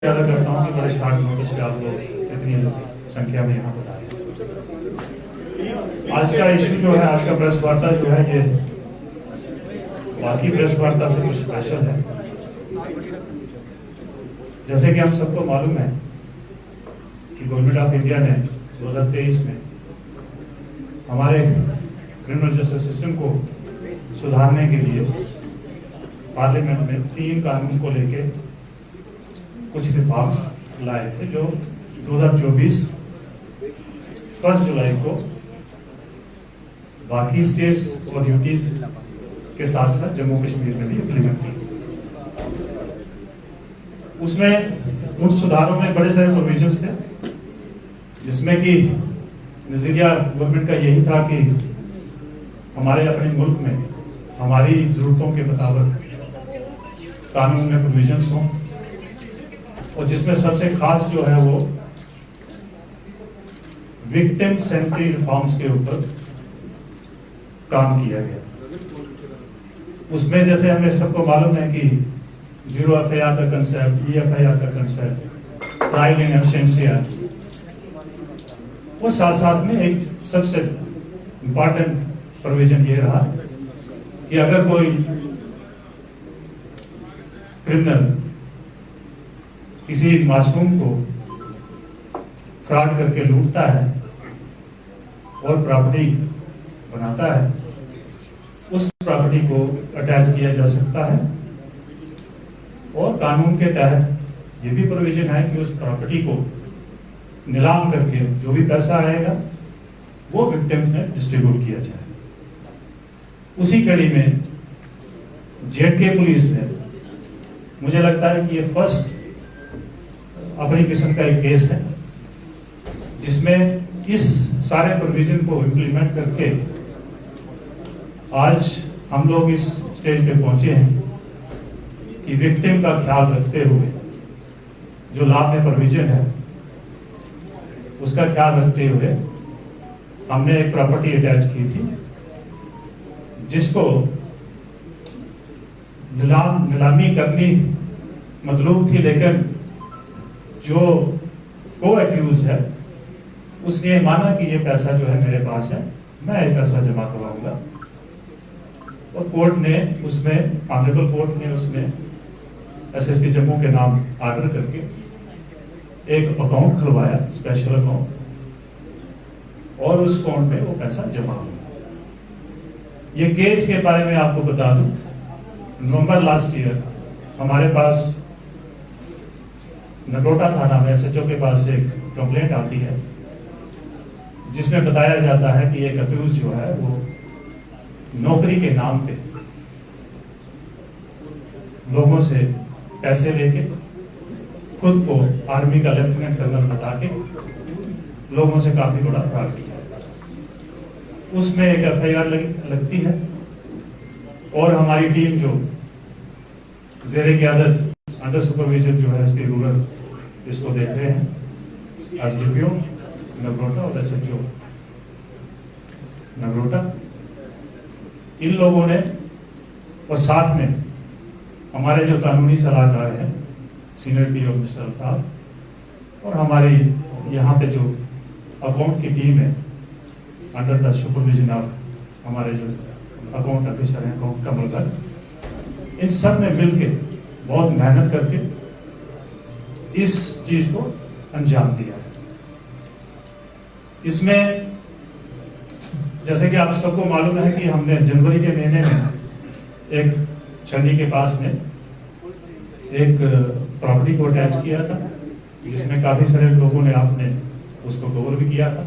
ज्यादा करता हूँ कि बड़े शॉर्ट नोटिस पे आप लोग इतनी संख्या में यहाँ पर आए। आज का इशू जो है, आज का प्रेस वार्ता जो है, ये बाकी प्रेस वार्ता से कुछ स्पेशल है। जैसे कि हम सबको मालूम है कि गवर्नमेंट ऑफ इंडिया ने 2023 में हमारे क्रिमिनल जस्टिस सिस्टम को सुधारने के लिए पार्लियामेंट में 3 कानून को लेके कुछ रिफॉर्म्स लाए थे, जो 2024 1 जुलाई को बाकी स्टेट्स और यूटीज के साथ साथ जम्मू कश्मीर में भी इम्प्लीमेंट की। उसमें उन सुधारों में बड़े सारे प्रोविजंस थे, जिसमें कि नजरिया गवर्नमेंट का यही था कि हमारे अपने मुल्क में हमारी जरूरतों के मुताबिक कानून में प्रोविजंस हों, और जिसमें सबसे खास जो है वो विक्टिम सेंट्री रिफॉर्म्स के ऊपर काम किया गया। उसमें जैसे हमें सबको मालूम है कि 0 FIR का कंसेप्ट, EFIR का कंसेप्ट, ट्रायल इन एब्सेंशिया, वो साथ साथ में एक सबसे इंपॉर्टेंट प्रोविजन ये रहा कि अगर कोई क्रिमिनल किसी मासूम को फ्रॉड करके लूटता है और प्रॉपर्टी बनाता है, उस प्रॉपर्टी को अटैच किया जा सकता है। और कानून के तहत ये भी प्रोविजन है कि उस प्रॉपर्टी को नीलाम करके जो भी पैसा आएगा वो विक्टिम्स में डिस्ट्रीब्यूट किया जाए। उसी कड़ी में जेके पुलिस ने, मुझे लगता है कि ये फर्स्ट अपनी किस्म का एक केस है जिसमें इस सारे प्रोविजन को इम्प्लीमेंट करके आज हम लोग इस स्टेज पे पहुंचे हैं कि विक्टिम का ख्याल रखते हुए जो लॉ में प्रोविजन है उसका ख्याल रखते हुए हमने एक प्रॉपर्टी अटैच की थी, जिसको नीलामी करनी मतलूब थी, लेकिन जो को एक्यूज है उसने माना कि ये पैसा जो है मेरे पास है, मैं ये पैसा जमा करवाऊंगा। और कोर्ट ने उसमें, ऑनरेबल कोर्ट ने उसमें SSP जम्मू के नाम ऑर्डर करके एक अकाउंट खुलवाया, स्पेशल अकाउंट, और उस अकाउंट में वो पैसा जमा हुआ। ये केस के बारे में आपको बता दूं, नवंबर लास्ट ईयर हमारे पास नगरोटा थाना में SHO के पास एक कंप्लेंट आती है जिसमें बताया जाता है कि एक अक्यूज जो है वो नौकरी के नाम पे लोगों से पैसे लेके खुद को आर्मी का लेफ्टिनेंट कर्नल बता के लोगों से काफी बड़ा फ्रॉड किया। उसमें एक FIR लगती है और हमारी टीम जो ज़ेरे क़यादत अंडर सुपरविजन जो है SP रूरल इसको देख रहे हैं, SDPO नगरोटा और SHO नगरोटा, इन लोगों ने, और साथ में हमारे जो कानूनी सलाहकार हैं सीनियर PO मिस्टर अल्ताफ, और हमारी यहाँ पे जो अकाउंट की टीम है अंडर द सुपरविजन ऑफ हमारे जो अकाउंट ऑफिसर हैं कमलकर, इन सब ने मिलकर बहुत मेहनत करके इस चीज को अंजाम दिया है। इसमें जैसे कि आप सबको मालूम है कि हमने जनवरी के महीने में एक चंडी के पास में एक प्रॉपर्टी को अटैच किया था, जिसमें काफी सारे लोगों ने आपने उसको कवर भी किया था।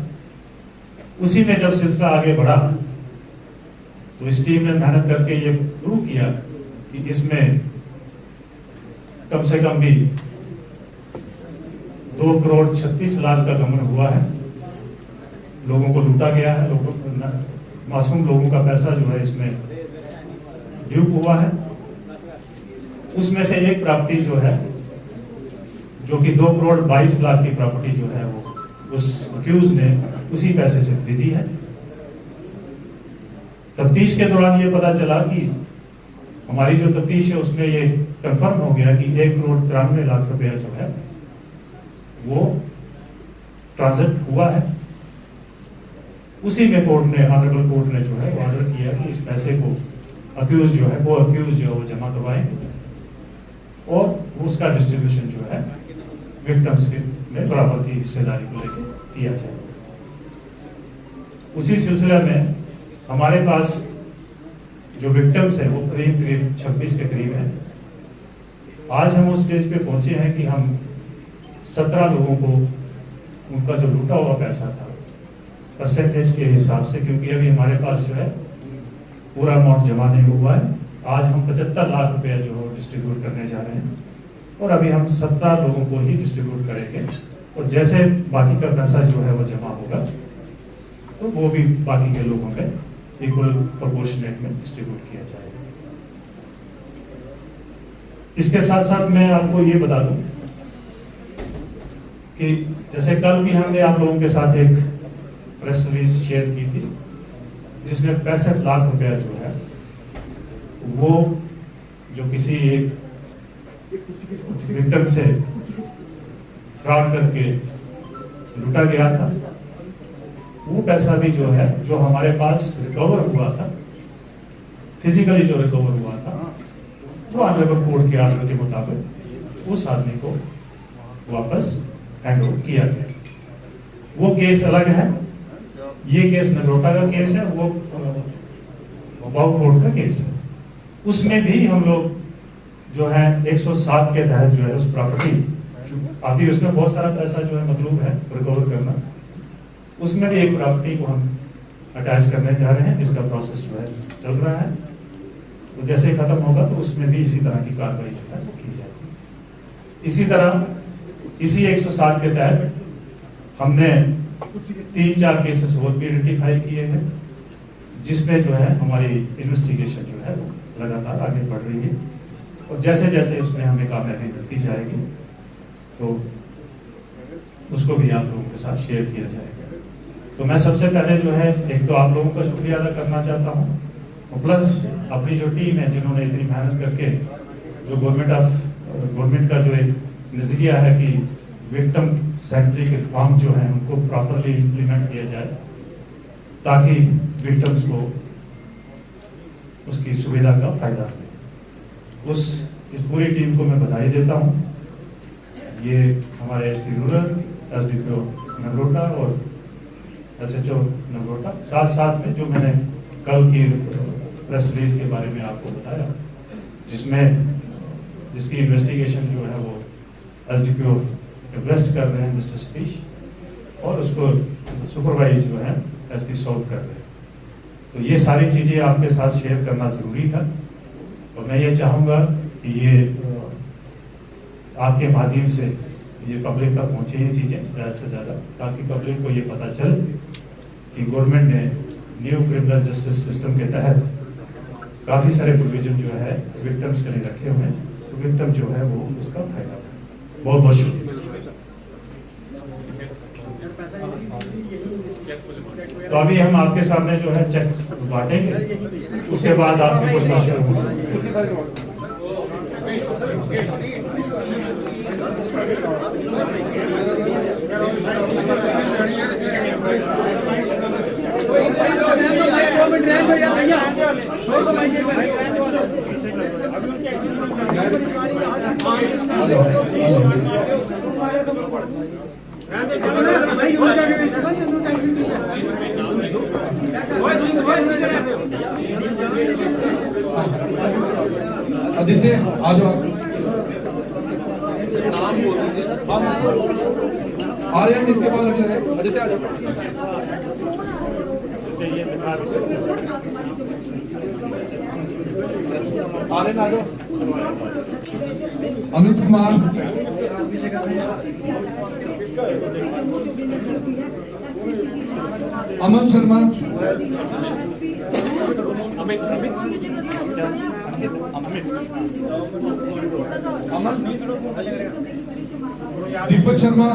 उसी में जब सिलसिला आगे बढ़ा तो इस टीम ने मेहनत करके ये प्रूव किया कि इसमें कम से कम भी 2,36,00,000 का गमन हुआ है, लोगों को लूटा गया है, मासूम लोगों का पैसा जो है इसमें ड्यूप हुआ है। उसमें से एक प्रॉपर्टी जो है, जो कि 2,22,00,000 की प्रॉपर्टी जो है वो उस अक्यूज ने उसी पैसे से खरीदी है। तफ्तीश के दौरान ये पता चला कि हमारी जो तफ्तीश है उसमें ये कंफर्म हो गया कि 1,93,00,000 रुपया जो है वो ट्रांजैक्ट हुआ है। उसी में ऑनरेबल कोर्ट ने जो है ऑर्डर किया कि इस पैसे को अक्यूज जो है वो जमा करवाएं और उसका डिस्ट्रीब्यूशन जो है विक्टिम्स के में बराबर की हिस्सेदारी को लेकर किया जाए। उसी सिलसिले में हमारे पास जो विक्टिम्स है वो करीब 26 के करीब है। आज हम उस स्टेज पे पहुंचे हैं कि हम 17 लोगों को उनका जो लूटा हुआ पैसा था परसेंटेज के हिसाब से, क्योंकि अभी हमारे पास जो है पूरा अमाउंट जमा नहीं हुआ है, आज हम 75 लाख रुपया जो डिस्ट्रीब्यूट करने जा रहे हैं और अभी हम 17 लोगों को ही डिस्ट्रीब्यूट करेंगे और जैसे बाकी का पैसा जो है वो जमा होगा तो वो भी बाकी के लोगों में इक्वल प्रोपोर्शनेट में डिस्ट्रीब्यूट किया जाएगा। इसके साथ साथ मैं आपको ये बता दूं कि जैसे कल भी हमने आप लोगों के साथ एक प्रेस रिलीज शेयर की थी जिसमें 65 लाख रुपया जो है वो जो किसी एक विक्टिम से फ्रॉड करके लूटा गया था, वो पैसा भी जो है जो हमारे पास रिकवर हुआ था, फिजिकली जो रिकवर हुआ था, वो ऑनरेबल कोर्ट के आर्डर के मुताबिक उस आदमी को वापस हैंड ओवर किया गया। वो केस अलग है, ये केस नगरोटा का केस है, वो बाउ कोर्ट का केस है। उसमें भी हम लोग जो है 107 के तहत जो है उस प्रॉपर्टी, अभी उसमें बहुत सारा पैसा जो है मतलब है रिकवर करना, उसमें भी एक प्रॉपर्टी को हम अटैच करने जा रहे हैं जिसका प्रोसेस जो है चल रहा है। तो जैसे ही खत्म होगा तो उसमें भी इसी तरह की कार्रवाई जो है वो की जाएगी। इसी तरह इसी 107 के तहत हमने 3-4 केसेस और भी आइडेंटिफाई किए हैं जिसमें जो है हमारी इन्वेस्टिगेशन जो है वो लगातार आगे बढ़ रही है और जैसे जैसे उसमें हमें कामयाबी मिलती जाएगी तो उसको भी आप लोगों के साथ शेयर किया जाएगा। तो मैं सबसे पहले जो है एक तो आप लोगों का शुक्रिया अदा करना चाहता हूँ और प्लस अपनी जो टीम है जिन्होंने इतनी मेहनत करके जो गवर्नमेंट का जो एक नजरिया है कि विक्टिम सेंट्रिक रिफॉर्म जो है उनको प्रॉपरली इम्प्लीमेंट किया जाए ताकि विक्टिम्स को उसकी सुविधा का फायदा मिले। इस पूरी टीम को मैं बधाई देता हूँ। ये हमारे एसपी रूरल, एसडीपीओ नगरोटा और एसएचओ नगरोटा, साथ साथ में जो मैंने कल की प्रेस रिलीज के बारे में आपको बताया जिसकी इन्वेस्टिगेशन जो है वो एसडीपीओ रिक्वेस्ट कर रहे हैं मिस्टर सतीश और उसको सुपरवाइज जो है एसपी साउथ कर रहे हैं। तो ये सारी चीजें आपके साथ शेयर करना जरूरी था और मैं ये चाहूंगा कि ये आपके माध्यम से ये पब्लिक तक पहुंचे ये चीजें ज्यादा से ज्यादा, ताकि पब्लिक को ये पता चले कि गवर्नमेंट ने न्यू क्रिमिनल जस्टिस सिस्टम के तहत काफी सारे प्रोविजन जो है विक्टिम्स के लिए रखे हुए हैं, तो विक्टिम जो है वो उसका फायदा है। बहुत बहुत शुक्रिया। तो अभी हम आपके सामने जो है चेक बांटेंगे, उसके बाद आपके कोई क्वेश्चन होगा। आदित्य आ जाओ, आ रहे हैं इसके बाद आदित्य आ जाओ। आ रहे ना, आ जाओ। अमित कुमार, अमन शर्मा, अमन, दीपक शर्मा,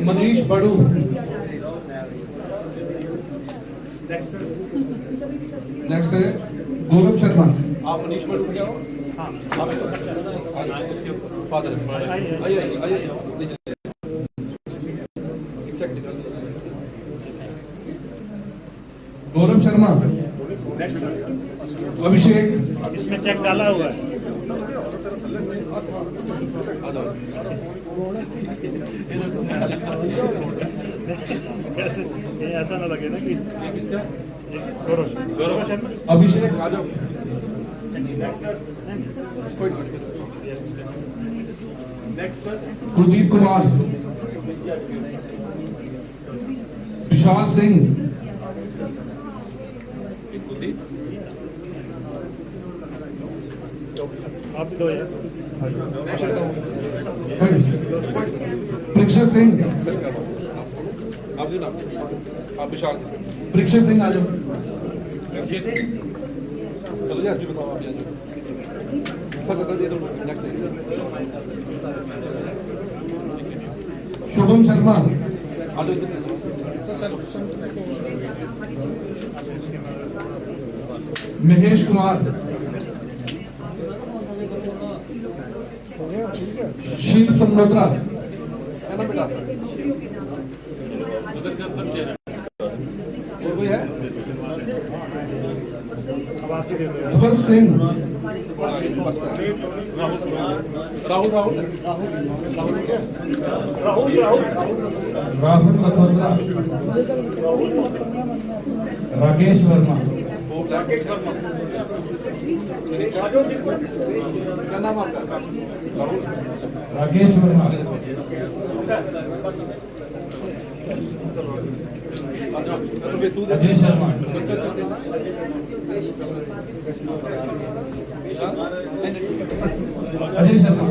मनीष बड़ू, नेक्स्ट है गौरव शर्मा। आप मनीष पर उठ जाओ। फादर आइए। गौरव शर्मा। अभिषेक। इसमें चेक डाला हुआ है। ऐसा ना लगे ना कि गौरव शर्मा। अभिषेक। आ जाओ। कुलदीप कुमार। विशाल सिंह। आप दो यार। परीक्षा सिंह। आप ना आप विशाल परीक्षा सिंह आ जाओ। चलो जी बताओ आप नेक्स्ट शुभम शर्मा। आ जाओ महेश कुमार। शिव संगोत्रा। है ना बेटा और कोई है स्पर्श सिंह। राहुल राहुल मल्होत्रा। राकेश वर्मा। क्या नाम आपका राहुल राकेश वर्मा। अजय शर्मा। अजय शर्मा।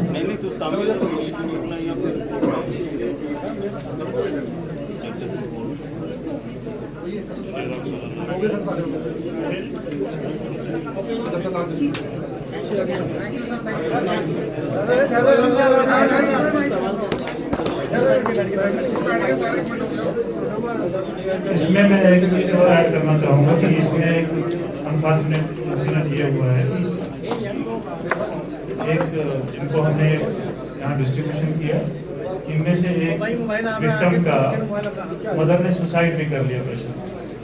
इसमें मैं एक चीज और ऐड करना चाहूंगा कि इसमें एक अनफॉर्चुनेट इंसिडेंट ये हुआ है कि एक जिनको हमने यहाँ डिस्ट्रीब्यूशन किया इनमें से एक विक्टिम का मदर ने सुसाइड भी कर लिया पेशेंट।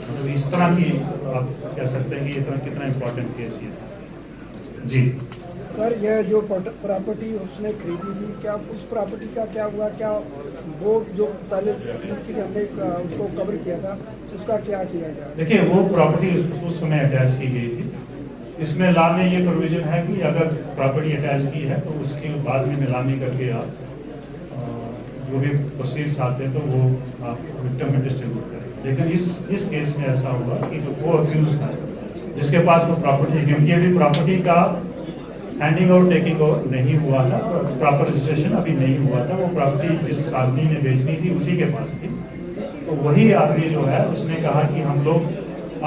मतलब इस तरह की आप कह सकते हैं कि इतना कितना इम्पोर्टेंट केस ये जी। सर यह जो प्रॉपर्टी उसने खरीदी थी क्या उस प्रॉपर्टी का क्या हुआ, क्या वो जो पहले हमने उसको कवर किया था उसका क्या किया गया? देखिए वो प्रॉपर्टी उस समय अटैच की गई थी। इसमें लॉ में ये प्रोविजन है कि अगर प्रॉपर्टी अटैच की है तो उसके बाद में नीलामी करके आप जो भी प्रोसीड्स आते हैं तो वो आप विक्टिम में डिस्ट्रीब्यूट करें। लेकिन इस केस में ऐसा हुआ कि जो को अक्यूज था जिसके पास वो प्रॉपर्टी, क्योंकि अभी प्रॉपर्टी का हैंडिंग आउट टेकिंग आउट नहीं हुआ था, प्रॉपर रजिस्ट्रेशन अभी नहीं हुआ था, वो प्रॉपर्टी जिस आदमी ने बेचनी थी उसी के पास थी। तो वही आदमी जो है उसने कहा कि हम लोग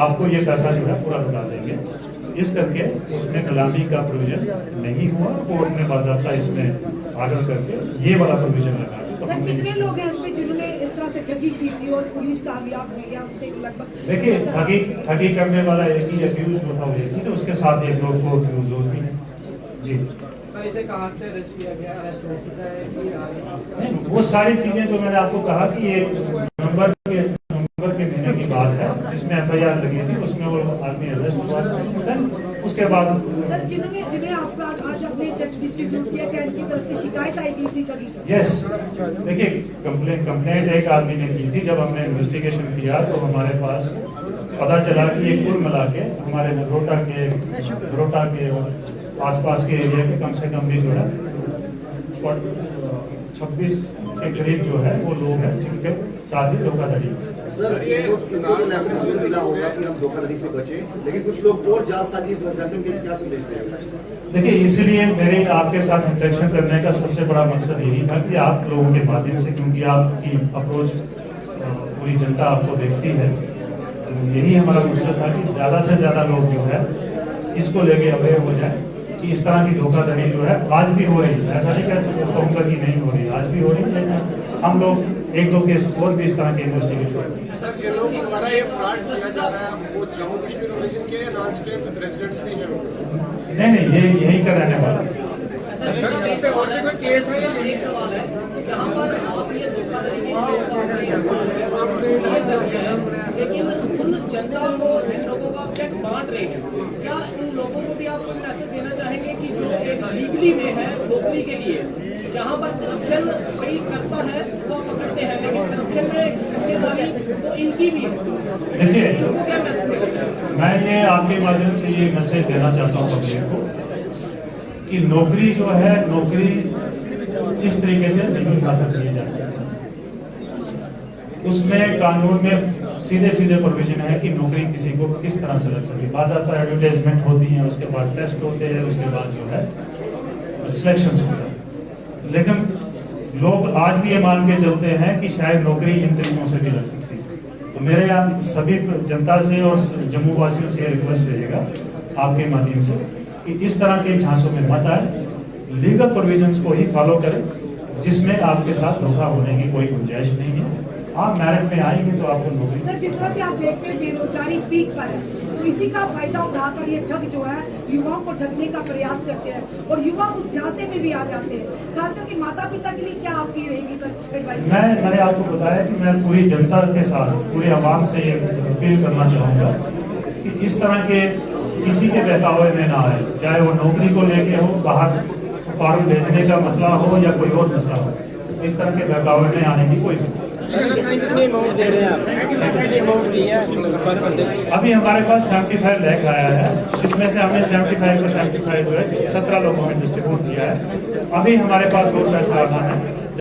आपको ये पैसा जो है पूरा लौटा देंगे। इस करके उसमें नीलामी का प्रोविजन नहीं हुआ। कोर्ट ने बाज़ाब्ता इसमें आर्डर करके ये वाला प्रोविजन लगा। तो सर कितने लोग हैं इसमें जिन्होंने इस तरह से ठगी की थी और पुलिस कामयाब हुई है उनसे लगभग? देखिए ठगी करने वाला एक ही अक्यूज जो था वो एक ही, तो उसके साथ एक लोग को अक्यूज और भी है जी। सर इसे कहाँ से अरेस्ट किया गया, अरेस्ट हो चुका है कि वो सारी चीजें जो मैंने आपको कहा कि ये नवंबर के महीने की बात है जिसमें FIR लगी थी, उसमें वो आदमी अरेस्ट हुआ। उसके बाद सर जिन्हें आप आज अपने चेक डिस्ट्रीब्यूट किया क्या इनकी तरफ से शिकायत आई गई थी ठगी की? यस, देखिए कंप्लेंट एक आदमी ने की थी। जब हमने इन्वेस्टिगेशन किया तो हमारे पास पता चला कि ये कुल मिला के हमारे नगरोटा के आसपास के एरिया के कम से कम भी जो है 26 के करीब जो है वो लोग हैं जिनके साथ ही धोखाधड़ी। सर इनको तो मैसेज मिला होगा कि हम धोखाधड़ी से बचे, लेकिन कुछ लोग और जालसाजी फंस जाते हैं, उनके क्या संदेश दें? देखिए इसलिए मेरे आपके साथ इंटरेक्शन करने का सबसे बड़ा मकसद यही था कि आप लोगों के माध्यम से, क्योंकि आपकी अप्रोच पूरी जनता आपको देखती है, तो यही हमारा मकसद था कि ज़्यादा से ज़्यादा लोग जो है इसको लेके अवेयर हो जाए कि इस तरह की धोखाधड़ी जो है आज भी हो रही है। ऐसा नहीं कह सकता कहूँगा कि नहीं हो रही, आज भी हो रही है। लेकिन हम लोग एक दो केस और भी इस तरह के इन्वेस्टिगेट करते हैं। सर जिन लोगों द्वारा ये फ्रॉड किया जा रहा है वो जम्मू कश्मीर ओरिजिन के या नॉन स्टेट रेजिडेंट्स भी हैं? नहीं, ये यही का रहने वाला है। सर कहीं पे और भी कोई केस है या यही सवाल है जहाँ पर आप ये धोखाधड़ी की लेकिन उन जनता को जिन लोगों का चेक बांट रहे हैं, क्या इन लोगों को भी आप कोई मैसेज देना चाहेंगे कि जो लीगली वे है नौकरी के लिए, जहाँ पर करप्शन कोई करता है उसको आप पकड़ते हैं, लेकिन करप्शन में हिस्सेदारी तो इनकी भी है। देखिए, क्या मैसेज देना? मैं ये आपके माध्यम से ये मैसेज देना चाहता हूँ पब्लिक को कि नौकरी जो है, नौकरी इस तरीके से नहीं हासिल की जा सकती। उसमें कानून में सीधे सीधे प्रोविजन है कि नौकरी किसी को किस तरह से लग सकती है। बाज़ाब्ता एडवर्टाइजमेंट होती है, उसके बाद टेस्ट होते हैं, उसके बाद जो है सिलेक्शन होता है। लेकिन लोग आज भी ये मान के चलते हैं कि शायद नौकरी इन तरीकों से भी लग सकती है। तो मेरे यहाँ सभी जनता से और जम्मू वासियों से रिक्वेस्ट रहेगा आपके माध्यम से कि इस तरह के झांसों में मत आए, लीगल प्रोविजंस को ही फॉलो करें, जिसमें आपके साथ धोखा होने की कोई गुंजाइश नहीं है। आप मेरिट में आएंगे तो आपको नौकरी। सर जिस तरह से आप देखते हैं बेरोजगारी पीक पर है, तो इसी का फायदा उठाकर ये ठग जो है युवाओं को ठगने का प्रयास करते हैं और युवा उस झांसे में भी आ जाते हैं। खास करके माता पिता के लिए क्या आपकी रहेगी सर एडवाइस? मैंने आपको बताया कि मैं पूरी जनता के साथ, पूरे आवाम से ये अपील करना चाहूँगा कि इस तरह के किसी के बहकावे में ना आए, चाहे वो नौकरी को लेके हो, बाहर फॉर्म भेजने का मसला हो या कोई और मसला हो। इस तरह के बहकावे में आने की कोई जरूरत कितनी अमाउंट दे रहे हैं आप? कितनी अमाउंट दी है पर बंदे? अभी हमारे पास 75 लाख आया है, इसमें से हमने 75 को 75 जो है 17 लोगों में डिस्ट्रीब्यूट किया है। अभी हमारे पास और पैसा आना है।